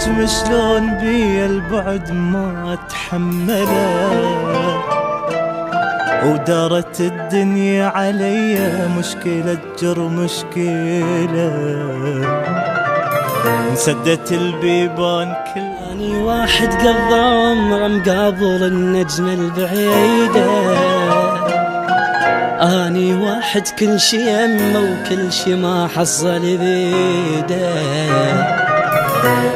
نجم شلون بي البعد ما اتحمله، ودارت الدنيا علي مشكلة جر مشكلة، انسدت البيبان كل. اني واحد قضى عمره مقابل النجم البعيدة، اني واحد كل شي يمه وكل شي ما حصل بيده،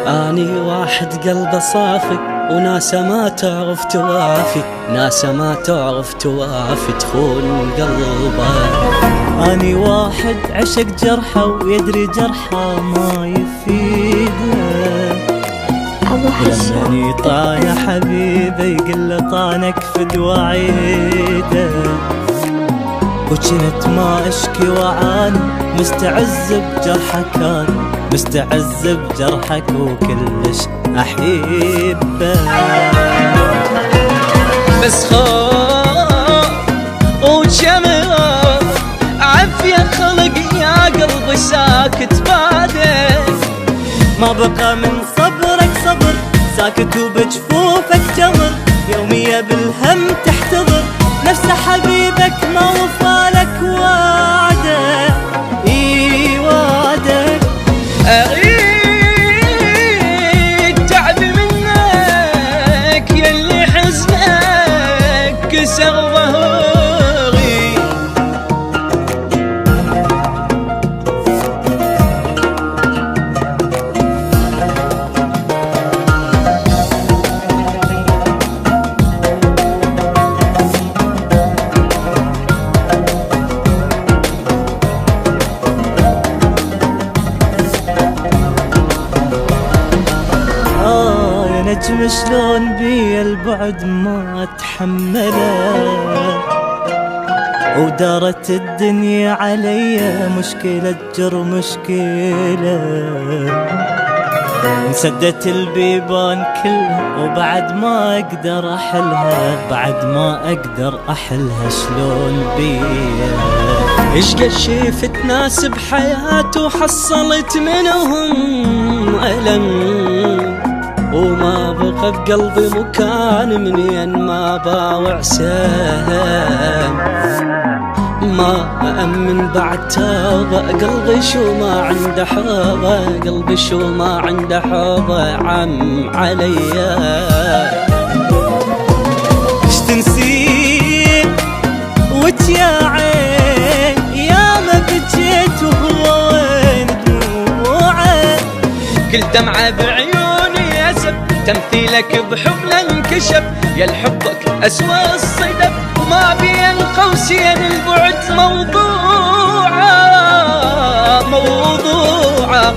اني واحد قلبه صافي وناسه ما تعرف توافي، ناسه ما تعرف توافي تخون قلبه. اني واحد عشق جرحه ويدري جرحه ما يفيده، لمني طايح حبيبي يقول له طانك فد وعيده، وكنت ما اشكي وعاني مستعز بجرحك، كان مستعز بجرحك وكلش احبه. بس خوف وجمال عافية خلق يا قلبي ساكت بعدك، ما بقى من صبرك صبر ساكت وبجفوفك جمر، يومية بالهم تحتضر نفس حبيبك ما وفالك وعده. اي وعدك اريد تعب منك يلي حزنك كسر ظهري، نجم شلون بي البعد ما اتحمله، ودارت الدنيا علي مشكلة جر مشكلة، انسدت البيبان كلها وبعد ما اقدر احلها، بعد ما اقدر احلها شلون بيها. ايش قد شفت ناس بحياته وحصلت منهم ألم، وما بقى بقلبي مكان منين ما باوع سهم، ما أأمن بعد توبة قلبي شو ما عنده حوبة، قلبي شو ما عنده حوبة عم عليا. ايش تنسين وانت يا عين يا ما بجيت وهو وين دموعه، كل دمعة بعيوني يسب تمثيلك بحب انكشف، يا لحبك أسوأ الصدف وما بين قوسين البعد موضوعه موضوعه.